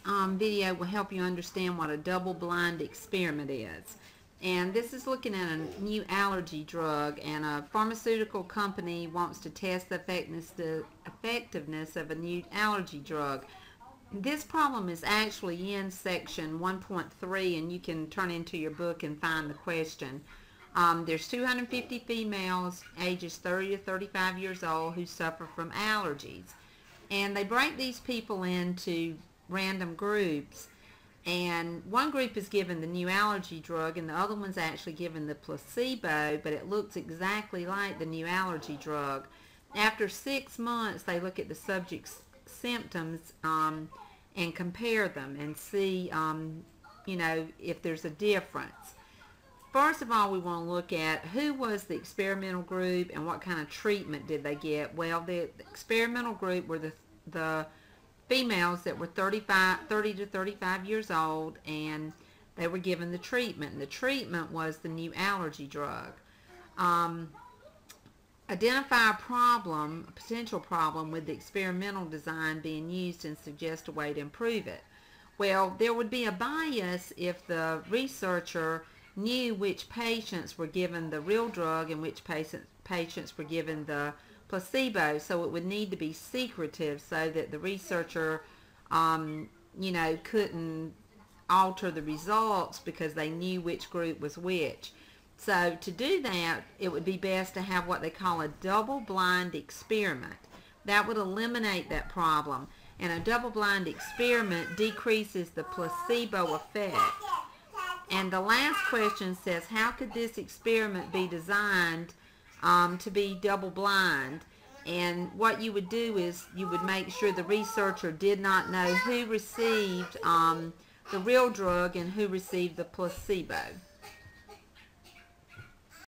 video will help you understand what a double-blind experiment is. And this is looking at a new allergy drug, and a pharmaceutical company wants to test the effectiveness of a new allergy drug. This problem is actually in section 1.3, and you can turn into your book and find the question. There's 250 females ages 30 to 35 years old who suffer from allergies. And they break these people into random groups. And one group is given the new allergy drug, and the other one's actually given the placebo, but it looks exactly like the new allergy drug. After 6 months, they look at the subject's symptoms and compare them and see, if there's a difference. First of all, we want to look at who was the experimental group and what kind of treatment did they get. Well, the experimental group were the females that were 30 to 35 years old, and they were given the treatment. And the treatment was the new allergy drug. Identify a potential problem with the experimental design being used and suggest a way to improve it. Well, there would be a bias if the researcher knew which patients were given the real drug and which patients were given the placebo, so it would need to be secretive so that the researcher couldn't alter the results because they knew which group was which. So to do that, it would be best to have what they call a double-blind experiment. That would eliminate that problem, and a double-blind experiment decreases the placebo effect. And the last question says, how could this experiment be designed to be double-blind? And what you would do is you would make sure the researcher did not know who received the real drug and who received the placebo.